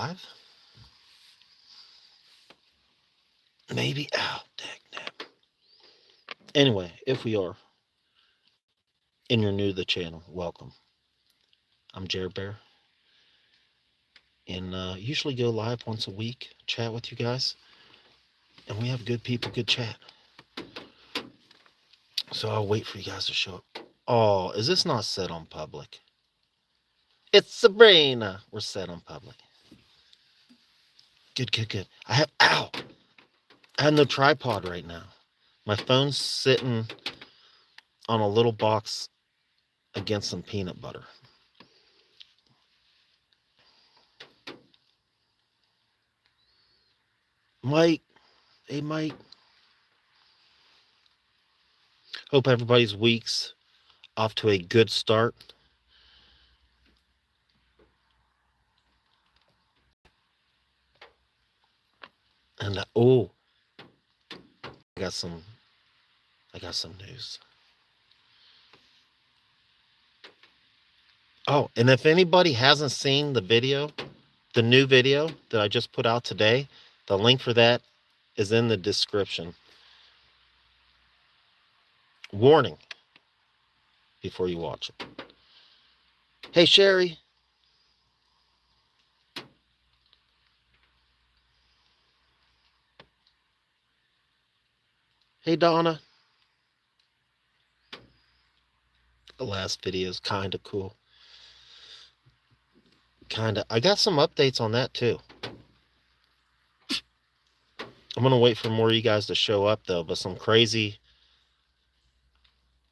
live? Maybe. Oh, dang. Anyway, if we are, and you're new to the channel, welcome. I'm Jared Bear, and usually go live once a week, chat with you guys, and we have good people, good chat. So I'll wait for you guys to show up. Oh, is this not set on public? It's Sabrina. We're set on public. Good. I have no tripod right now. My phone's sitting on a little box against some peanut butter. Mike. Hey, Mike. Hope everybody's week's off to a good start. And I got some news. Oh, and if anybody hasn't seen the video, the new video that I just put out today, the link for that is in the description. Warning before you watch it. Hey, Sherry. Hey, Donna. The last video is kind of cool. I got some updates on that too. I'm going to wait for more of you guys to show up though, but some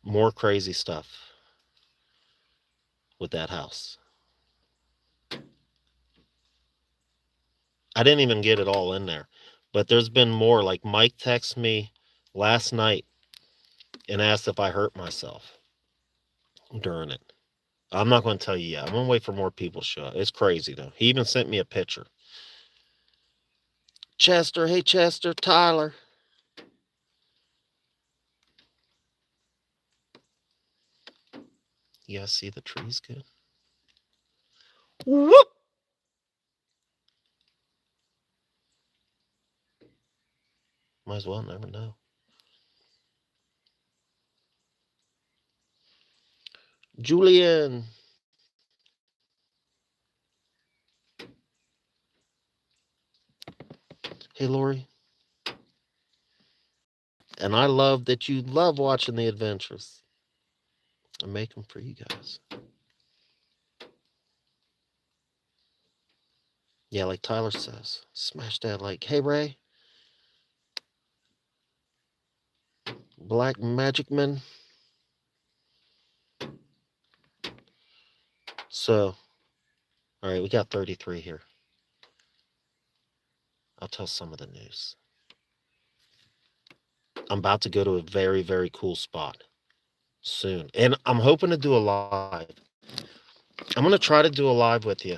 more crazy stuff with that house. I didn't even get it all in there, but there's been more. Like Mike texted me last night and asked if I hurt myself during it. I'm not going to tell you yet. I'm going to wait for more people to show up. It's crazy though. He even sent me a picture. Chester, hey Chester, Tyler. You guys see the trees good? Whoop! Might as well never know. Julian. Hey, Lori. And I love that you love watching the adventures. I make them for you guys. Yeah, like Tyler says, smash that like. Hey, Ray. Black Magic Man. So, all right, we got 33 here. I'll tell some of the news. I'm about to go to a very, very cool spot soon. And I'm hoping to do a live. I'm going to try to do a live with you.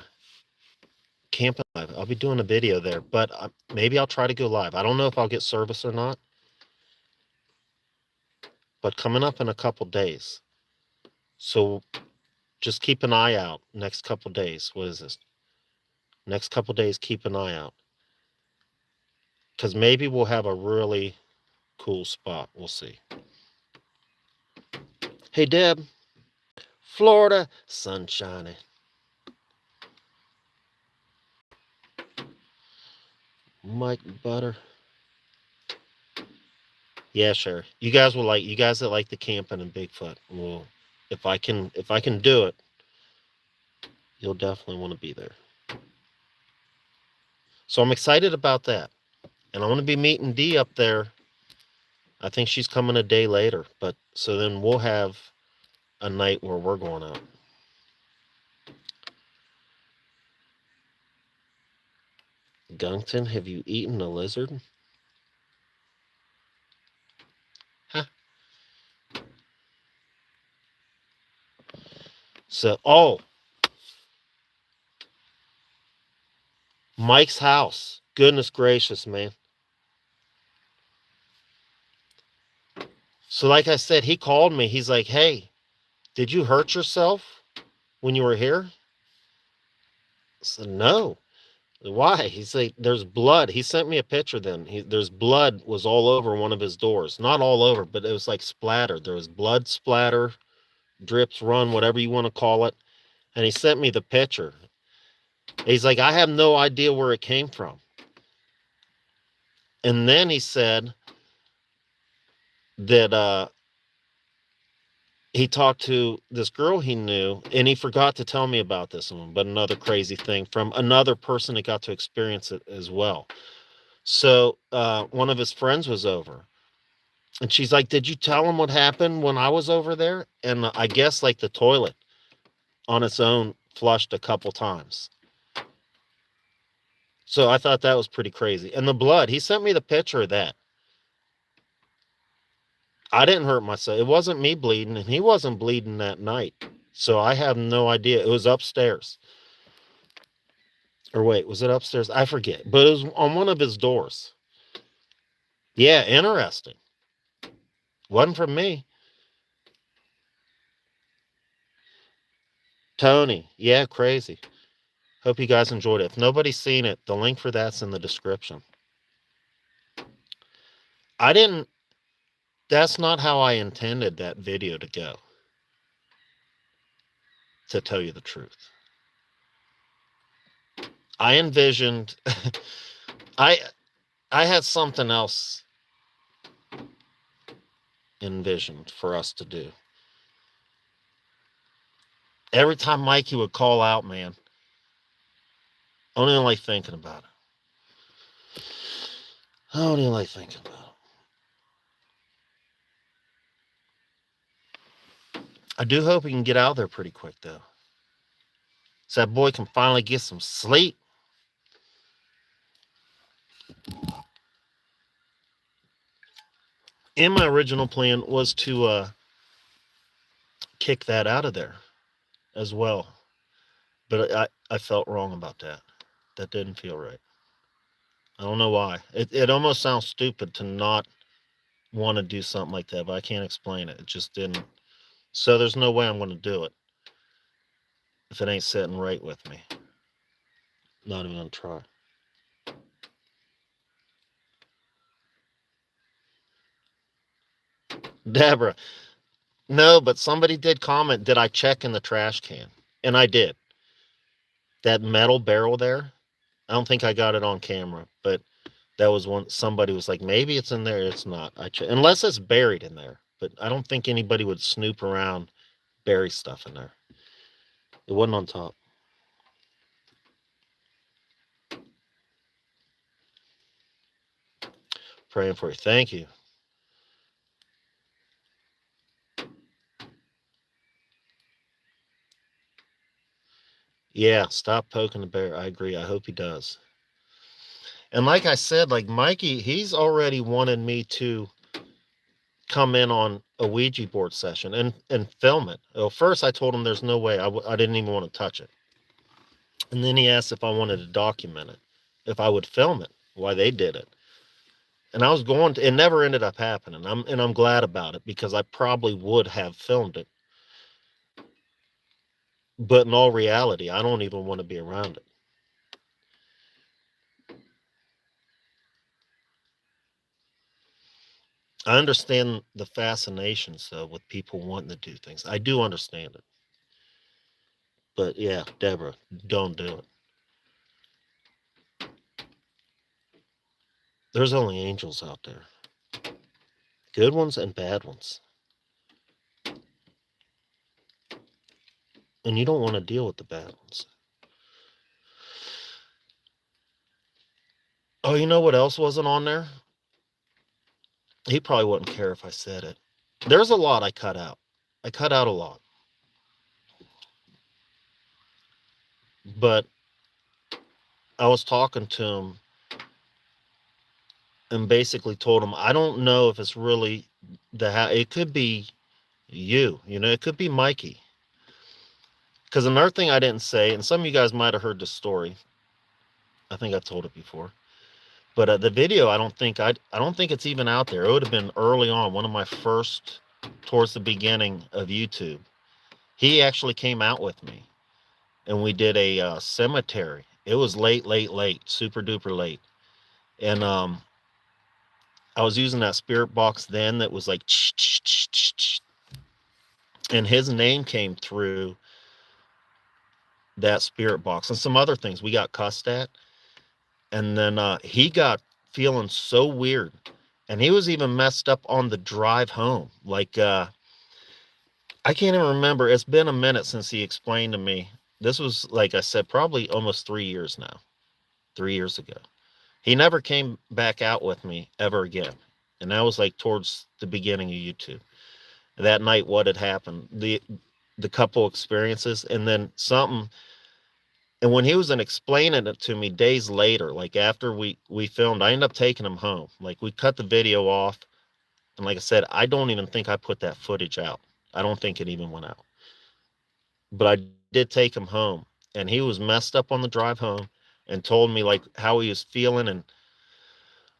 Camping live. I'll be doing a video there, but maybe I'll try to go live. I don't know if I'll get service or not. But coming up in a couple days. So just keep an eye out next couple days. What is this? Next couple days, keep an eye out. Because maybe we'll have a really cool spot. We'll see. Hey, Deb. Florida, sun shining. Mike Butter. Yeah, sure. You guys that like the camping and Bigfoot. Well, if I can do it, you'll definitely want to be there. So I'm excited about that. And I'm going to be meeting Dee up there. I think she's coming a day later, but so then we'll have a night where we're going out. Gunkton, have you eaten a lizard? Huh. So, Mike's house. Goodness gracious, man. So like I said, he called me. He's like, hey, did you hurt yourself when you were here? I said, no. Why? He's like, there's blood. He sent me a picture then. There's blood was all over one of his doors. Not all over, but it was like splattered. There was blood splatter, drips, run, whatever you want to call it. And he sent me the picture. He's like, I have no idea where it came from. And then he said that he talked to this girl he knew, and he forgot to tell me about this one, but another crazy thing from another person that got to experience it as well. So one of his friends was over, and she's like, did you tell him what happened when I was over there? And I guess like the toilet on its own flushed a couple times. So I thought that was pretty crazy. And the blood, he sent me the picture of that. I didn't hurt myself. It wasn't me bleeding, and he wasn't bleeding that night. So I have no idea. It was upstairs. Or wait, was it upstairs? I forget. But it was on one of his doors. Yeah, interesting. Wasn't from me. Tony. Yeah, crazy. Hope you guys enjoyed it. If nobody's seen it, the link for that's in the description. That's not how I intended that video to go, to tell you the truth. I envisioned, I had something else envisioned for us to do. Every time Mikey would call out, man, I don't even like thinking about it. I don't even like thinking about it. I do hope he can get out there pretty quick, though, so that boy can finally get some sleep. And my original plan was to kick that out of there as well. But I felt wrong about that. That didn't feel right. I don't know why. It almost sounds stupid to not want to do something like that, but I can't explain it. It just didn't. So there's no way I'm going to do it if it ain't sitting right with me. Not even going to try. Deborah. No, but somebody did comment, did I check in the trash can? And I did. That metal barrel there, I don't think I got it on camera, but that was one. Somebody was like, maybe it's in there. It's not. Unless it's buried in there. But I don't think anybody would snoop around, bury stuff in there. It wasn't on top. Praying for you. Thank you. Yeah, stop poking the bear. I agree. I hope he does. And like I said, like Mikey, he's already wanted me to come in on a Ouija board session and film it. Well, first I told him there's no way. I didn't even want to touch it. And then he asked if I wanted to document it, if I would film it, why they did it. And I was going to, it never ended up happening. I'm glad about it because I probably would have filmed it. But in all reality, I don't even want to be around it. I understand the fascinations though with people wanting to do things. I do understand it. But yeah, Deborah, don't do it. There's only angels out there. Good ones and bad ones. And you don't want to deal with the bad ones. Oh, you know what else wasn't on there? He probably wouldn't care if I said it. There's a lot I cut out. I cut out a lot. But I was talking to him and basically told him, I don't know if it's really it could be you, it could be Mikey. Because another thing I didn't say, and some of you guys might have heard the story. I think I told it before. But the video, I don't think it's even out there. It would have been early on, one of my first, towards the beginning of YouTube. He actually came out with me, and we did a cemetery It was late, late, late, super duper late. And I was using that spirit box then that was like, and his name came through that spirit box and some other things we got cussed at. And then he got feeling so weird. And he was even messed up on the drive home. Like, I can't even remember. It's been a minute since he explained to me. This was, like I said, probably almost 3 years now. 3 years ago. He never came back out with me ever again. And that was like towards the beginning of YouTube. That night, what had happened, the couple experiences, and then something. And when he was explaining it to me days later, like after we filmed, I ended up taking him home. Like we cut the video off, and like I said, I don't even think I put that footage out. I don't think it even went out. But I did take him home, and he was messed up on the drive home, and told me like how he was feeling. And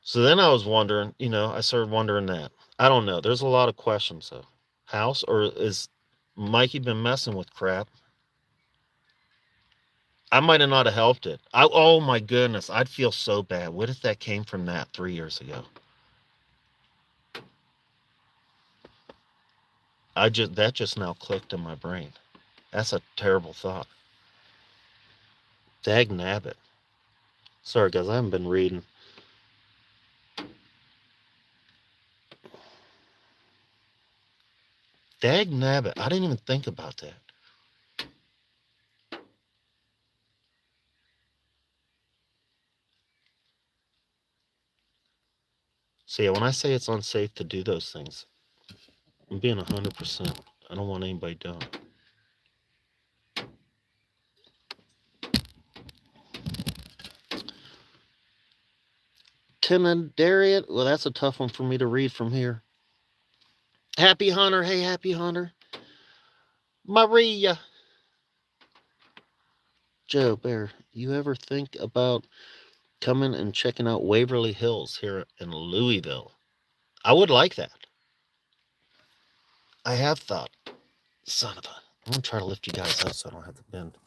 so then I was wondering, I started wondering that. I don't know. There's a lot of questions though. House, or is Mikey been messing with crap? I might have not have helped it. Oh my goodness, I'd feel so bad. What if that came from that 3 years ago? That just now clicked in my brain. That's a terrible thought. Dag nabbit. Sorry guys, I haven't been reading. Dag nabbit. I didn't even think about that. So yeah, when I say it's unsafe to do those things, I'm being 100%. I don't want anybody doing it. Timidariat? Well, that's a tough one for me to read from here. Happy Hunter. Hey, Happy Hunter. Maria. Joe Bear, you ever think about coming and checking out Waverly Hills here in Louisville? I would like that. I have thought. Son of a. I'm going to try to lift you guys up so I don't have to bend.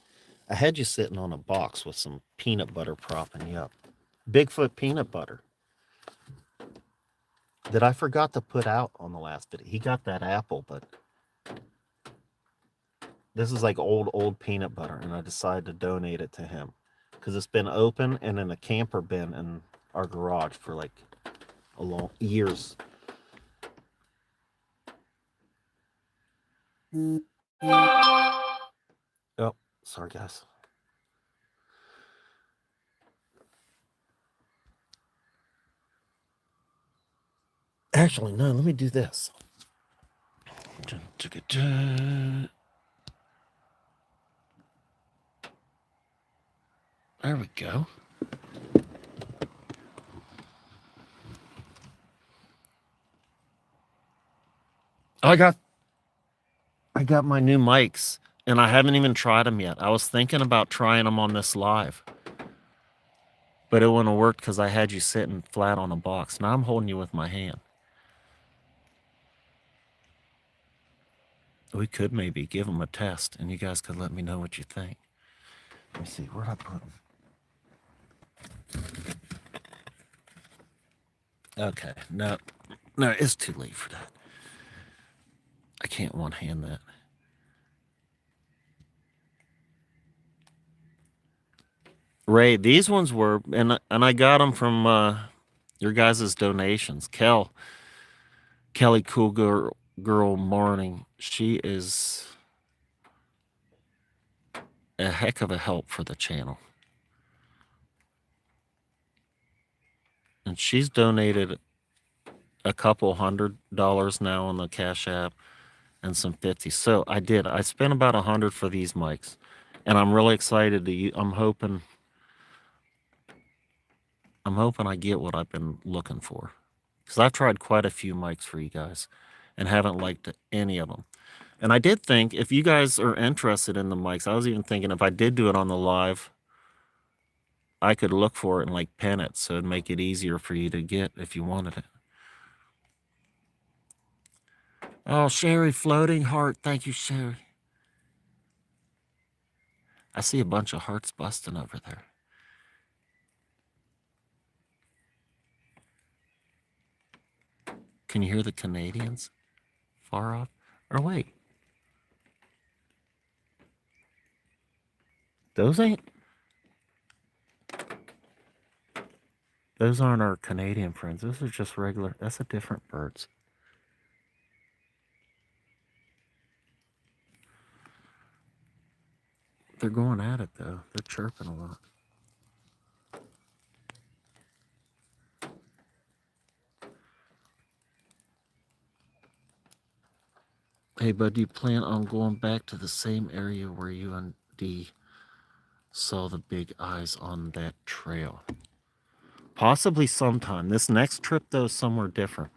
I had you sitting on a box with some peanut butter propping you up. Bigfoot peanut butter that I forgot to put out on the last video. He got that apple, but this is like old peanut butter, and I decided to donate it to him because it's been open and in a camper bin in our garage for like a long years. Oh, sorry guys. Actually, no, let me do this. There we go. I got my new mics, and I haven't even tried them yet. I was thinking about trying them on this live, but it wouldn't have worked because I had you sitting flat on a box. Now I'm holding you with my hand. We could maybe give them a test, and you guys could let me know what you think. Let me see, where'd I put them? Okay, no, it's too late for that. I can't one-hand that. Ray, these ones were, and I got them from your guys' donations. Kelly Cool Girl Morning. She is a heck of a help for the channel. And she's donated a couple $100 now on the Cash App and some 50. So I spent about 100 for these mics, and I'm really excited to I'm hoping I get what I've been looking for, because I've tried quite a few mics for you guys and haven't liked any of them. And I did think, if you guys are interested in the mics, I was even thinking if I did do it on the live, I could look for it and like pin it, so it'd make it easier for you to get if you wanted it. Oh, Sherry, floating heart. Thank you, Sherry. I see a bunch of hearts busting over there. Can you hear the Canadians far off? Or wait, those ain't. Those aren't our Canadian friends. Those are just regular. That's a different birds. They're going at it though. They're chirping a lot. Hey, bud, do you plan on going back to the same area where you and Dee saw the big eyes on that trail? Possibly sometime. This next trip, though, is somewhere different.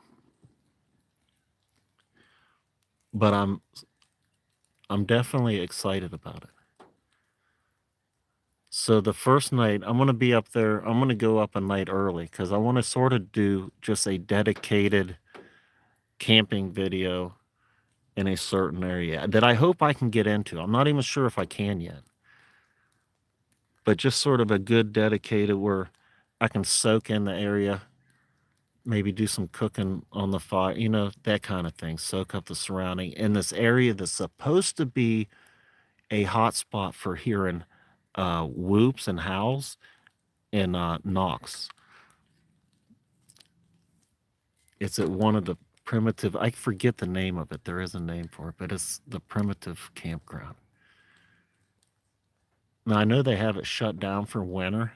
But I'm definitely excited about it. So the first night, I'm going to be up there. I'm going to go up a night early because I want to sort of do just a dedicated camping video in a certain area that I hope I can get into. I'm not even sure if I can yet. But just sort of a good dedicated where I can soak in the area, maybe do some cooking on the fire, you know, that kind of thing. Soak up the surrounding in this area that's supposed to be a hot spot for hearing whoops and howls and knocks. It's at one of the primitive, I forget the name of it. There is a name for it, but it's the primitive campground. Now, I know they have it shut down for winter.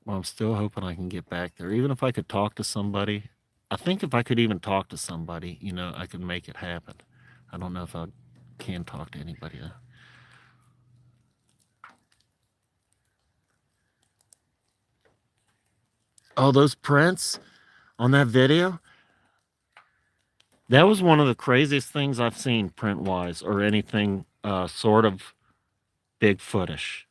Well, I'm still hoping I can get back there. Even if I could talk to somebody, I think if I could even talk to somebody, you know, I could make it happen. I don't know if I can talk to anybody. Oh, those prints on that video? That was one of the craziest things I've seen print-wise or anything sort of Bigfootish.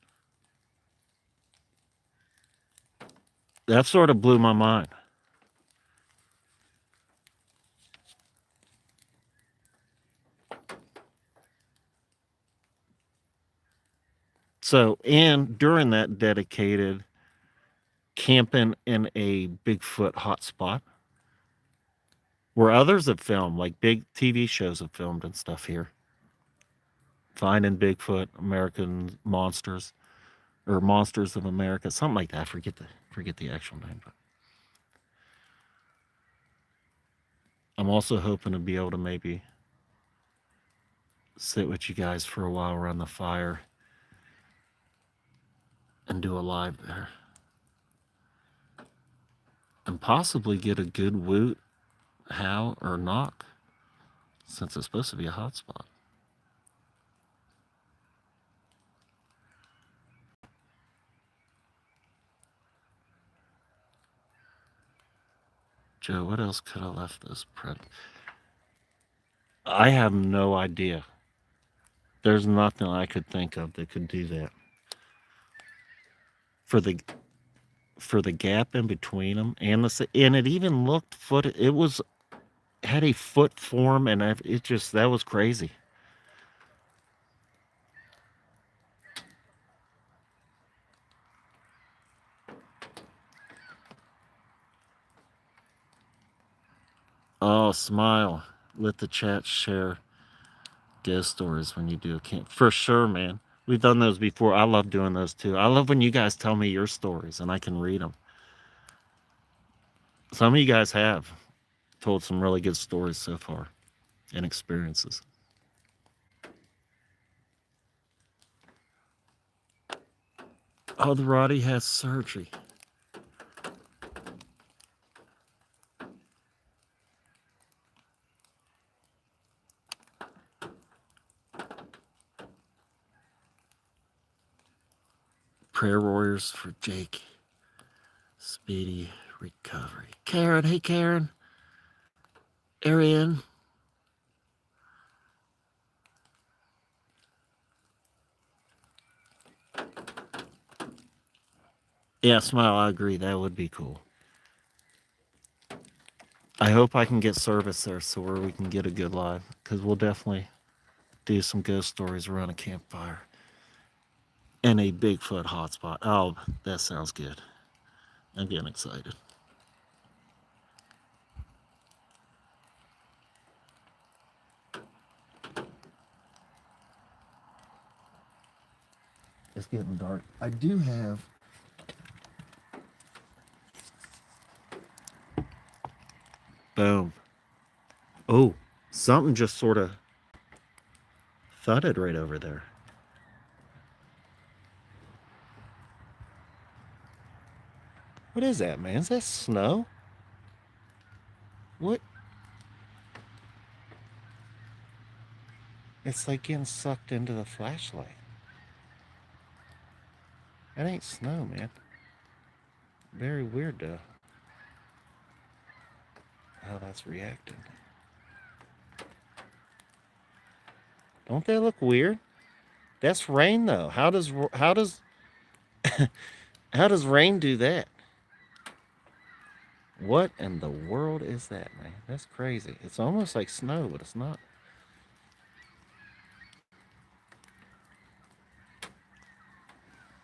That sort of blew my mind. So, and during that dedicated camping in a Bigfoot hotspot, where others have filmed, like big TV shows have filmed and stuff here. Finding Bigfoot, American Monsters, or Monsters of America, something like that. I forget the actual name. But I'm also hoping to be able to maybe sit with you guys for a while around the fire and do a live there. And possibly get a good woot, howl, or knock, since it's supposed to be a hotspot. Joe, what else could I left this print? I have no idea. There's nothing I could think of that could do that. For the gap in between them, and it even looked foot. It was had a foot form, and it just that was crazy. Oh, smile. Let the chat share ghost stories when you do a camp. For sure, man. We've done those before. I love doing those too. I love when you guys tell me your stories and I can read them. Some of you guys have told some really good stories so far and experiences. Oh, the Roddy has surgery. Prayer warriors for Jake. Speedy recovery. Karen, hey Karen. Arian. Yeah, Smile, I agree. That would be cool. I hope I can get service there so where we can get a good live, because we'll definitely do some ghost stories around a campfire and a Bigfoot hotspot. Oh, that sounds good. I'm getting excited. It's getting dark. I do have... Boom. Oh, something just sort of thudded right over there. What is that, man? Is that snow? What? It's like getting sucked into the flashlight. That ain't snow, man. Very weird, though. How that's reacting. Don't they look weird? That's rain, though. How does how does rain do that? What in the world is that, man? That's crazy. It's almost like snow, but it's not.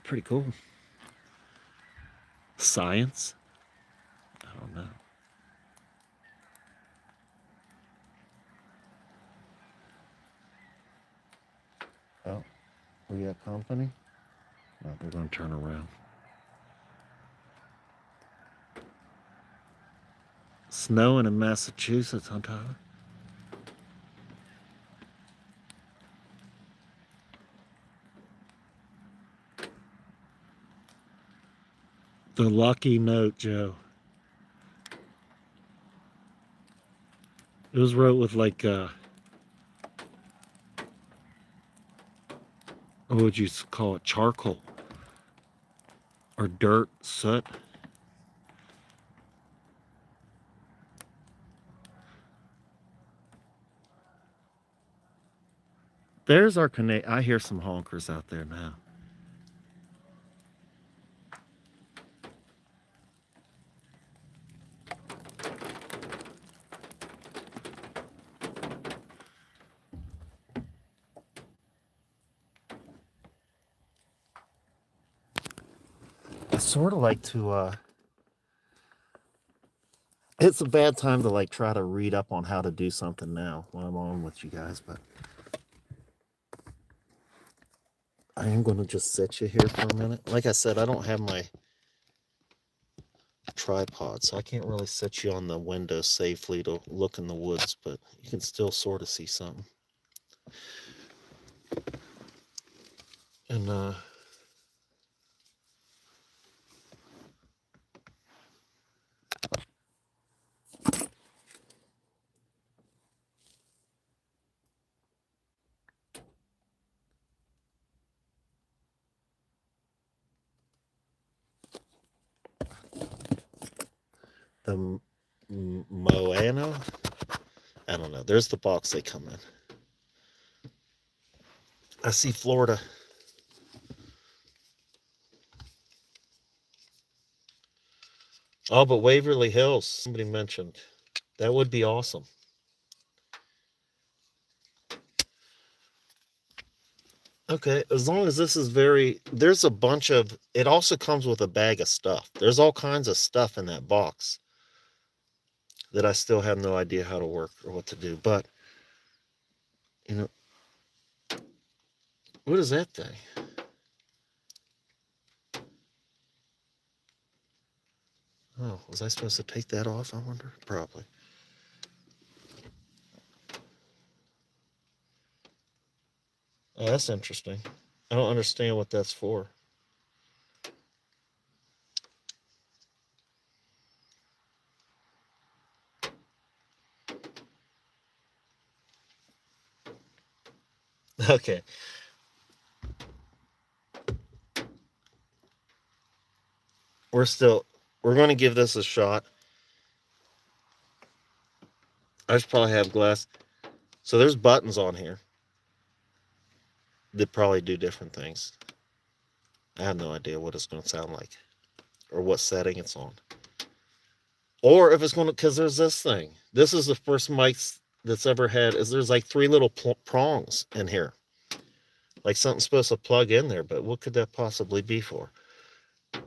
Pretty cool. Science? I don't know. Oh, we got company? No, they're going to turn around. Snowing in Massachusetts, huh, Tyler? The lucky note, Joe. It was wrote with like, what would you call it? Charcoal or dirt, soot. There's our connect. I hear some honkers out there now. I sort of like to, it's a bad time to like try to read up on how to do something now when I'm on with you guys, but I am going to just sit you here for a minute. Like I said, I don't have my tripod, so I can't really sit you on the window safely to look in the woods, but you can still sort of see something. And the Moano, I don't know. There's the box they come in. I see Florida. Oh, but Waverly Hills, somebody mentioned. That would be awesome. Okay, as long as this is there's a bunch of, it also comes with a bag of stuff. There's all kinds of stuff in that box that I still have no idea how to work or what to do. But, you know, what is that thing? Oh, was I supposed to take that off, I wonder? Probably. Oh, that's interesting. I don't understand what that's for. Okay. We're going to give this a shot. I should probably have glass. So there's buttons on here that probably do different things. I have no idea what it's going to sound like or what setting it's on. Or if it's going to, because there's this thing. This is the first mic that's ever had, there's like 3 little prongs in here. Like something's supposed to plug in there, but what could that possibly be for?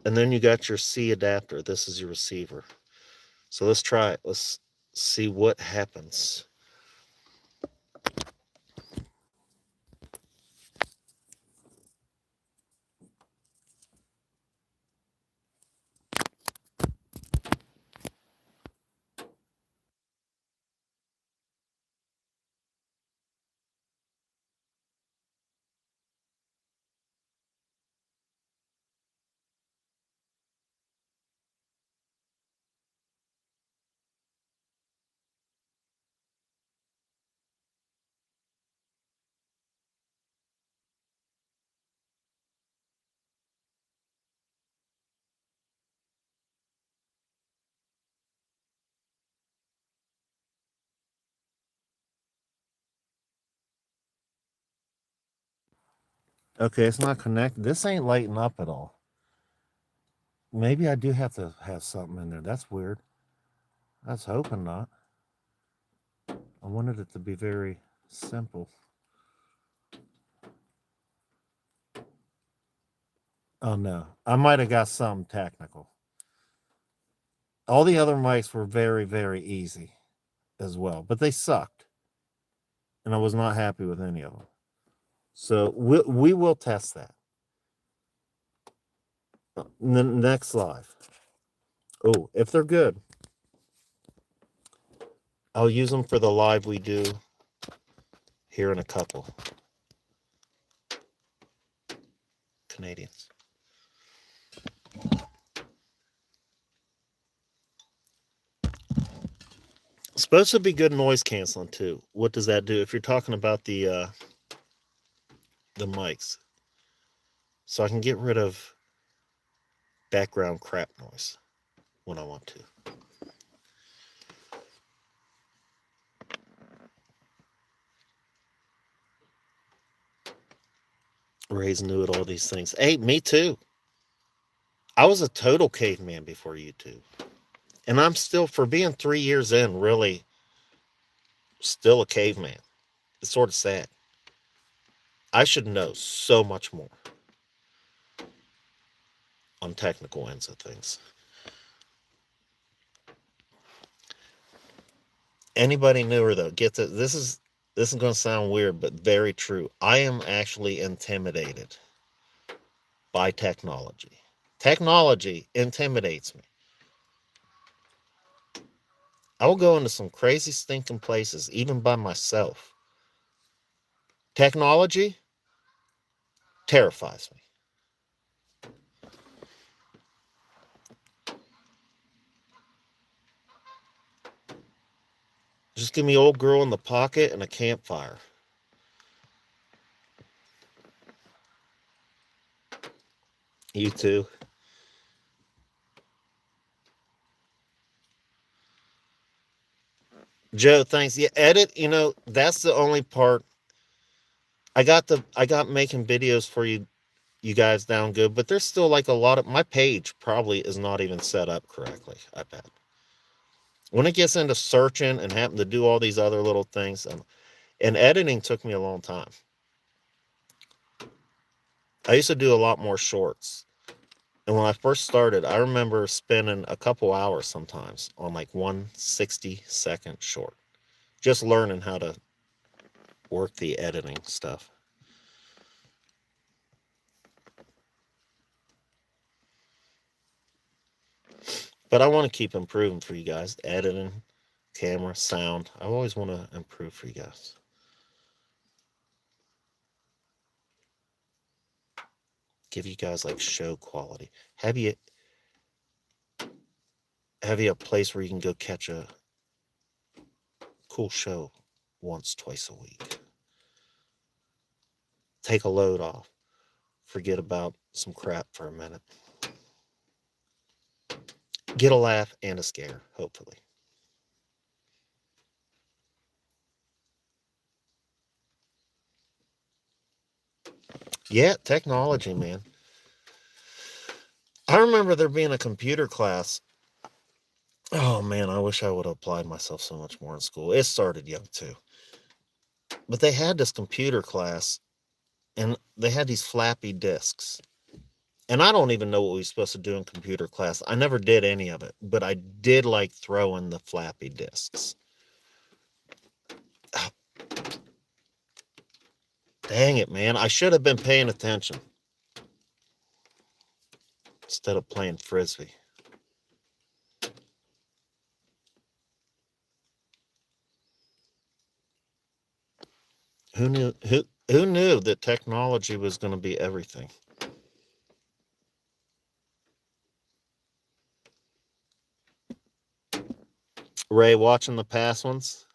And then you got your C adapter. This is your receiver. So let's try it. Let's see what happens. Okay, it's not connected. This ain't lighting up at all. Maybe I do have to have something in there. That's weird. I was hoping not. I wanted it to be very simple. Oh no, I might have got something technical. All the other mics were very, very easy as well, but they sucked. And I was not happy with any of them. So we will test that. The next live. Oh, if they're good, I'll use them for the live we do here in a couple. Canadians. Supposed to be good noise canceling too. What does that do? If you're talking about the mics, so I can get rid of background crap noise when I want to. Ray's new at all these things. Hey, me too. I was a total caveman before YouTube. And I'm still, for being 3 years in, really still a caveman. It's sort of sad. I should know so much more on technical ends of things. Anybody newer though, get to this is going to sound weird, but very true. I am actually intimidated by technology. Technology intimidates me. I will go into some crazy stinking places, even by myself. Technology terrifies me. Just give me old girl in the pocket and a campfire. You too. Joe, thanks. Yeah, edit, that's the only part. I got making videos for you guys down good, but there's still like a lot of my page probably is not even set up correctly, I bet. When it gets into searching and having to do all these other little things, and editing took me a long time. I used to do a lot more shorts. And when I first started, I remember spending a couple hours sometimes on like 1 60-second short, just learning how to work the editing stuff. But I want to keep improving for you guys. Editing, camera, sound. I always want to improve for you guys. Give you guys like show quality. Have you a place where you can go catch a cool show once, twice a week? Take a load off. Forget about some crap for a minute. Get a laugh and a scare, hopefully. Yeah, technology, man. I remember there being a computer class. Oh man, I wish I would have applied myself so much more in school. It started young too. But they had this computer class and they had these flappy disks. And I don't even know what we were supposed to do in computer class. I never did any of it, but I did like throwing the flappy disks. Oh, dang it, man. I should have been paying attention instead of playing frisbee. Who knew that technology was going to be everything? Ray, watching the past ones?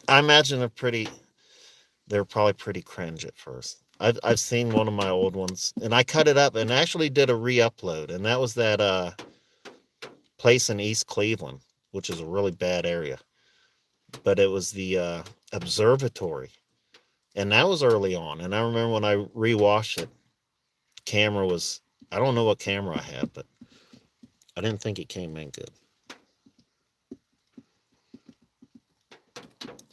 I imagine they're probably pretty cringe at first. I've seen one of my old ones and I cut it up and actually did a re-upload, and that was that place in East Cleveland, which is a really bad area. But it was the observatory And that was early on. And I remember when I rewatched it, camera was, I don't know what camera I had, but I didn't think it came in good.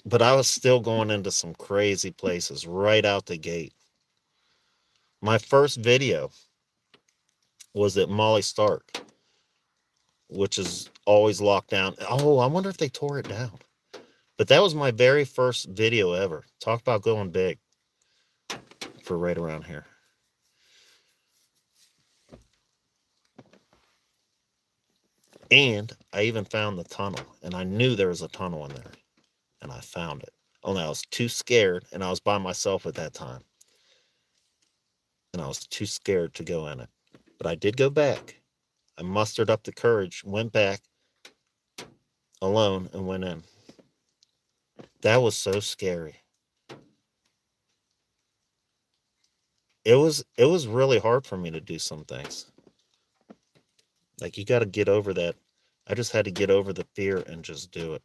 But I was still going into some crazy places right out the gate. My first video was at Molly Stark, which is always locked down. Oh, I wonder if they tore it down. But that was my very first video ever. Talk about going big for right around here. And I even found the tunnel. And I knew there was a tunnel in there. And I found it. Only I was too scared. And I was by myself at that time. And I was too scared to go in it. But I did go back. I mustered up the courage, went back alone, and went in. That was so scary. It was really hard for me to do some things. Like, you got to get over that. I just had to get over the fear and just do it.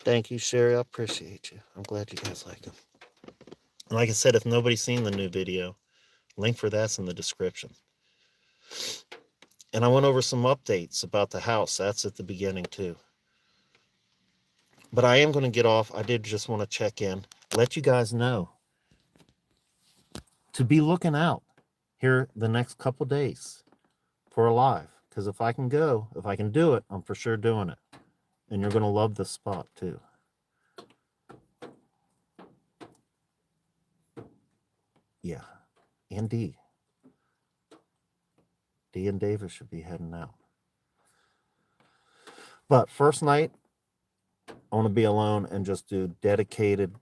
Thank you, Sherry. I appreciate you. I'm glad you guys like them. And like I said, if nobody's seen the new video, link for that's in the description. And I went over some updates about the house. That's at the beginning too. But I am going to get off. I did just want to check in, let you guys know to be looking out here the next couple days for a live. Because if I can go, if I can do it, I'm for sure doing it. And you're going to love this spot too. Yeah. And D and Davis should be heading out. But first night, I want to be alone and just do dedicated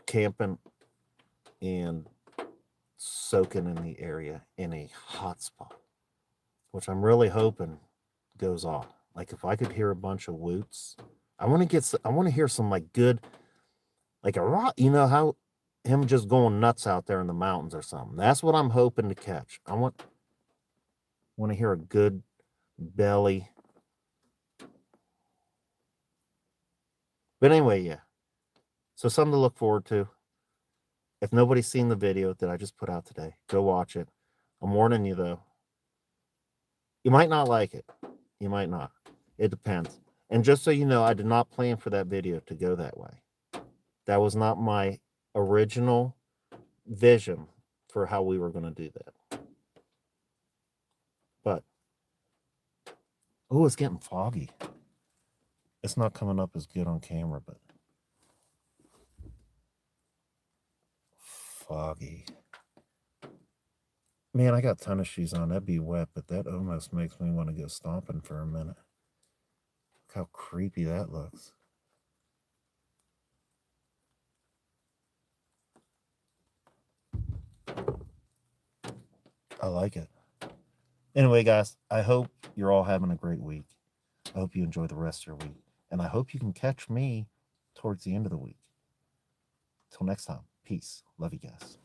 camping and soaking in the area in a hotspot, which I'm really hoping goes off. Like, if I could hear a bunch of woots, I want to hear some like good, like a rock, you know, how him just going nuts out there in the mountains or something. That's what I'm hoping to catch. I want to hear a good belly. But anyway, yeah. So something to look forward to. If nobody's seen the video that I just put out today, go watch it. I'm warning you though. You might not like it. You might not. It depends. And just so you know, I did not plan for that video to go that way. That was not my original vision for how we were going to do that. But, oh, it's getting foggy. It's not coming up as good on camera, but foggy. Man, I got tennis shoes on. That'd be wet, but that almost makes me want to go stomping for a minute. Look how creepy that looks. I like it. Anyway, guys, I hope you're all having a great week. I hope you enjoy the rest of your week. And I hope you can catch me towards the end of the week. Till next time, peace. Love you guys.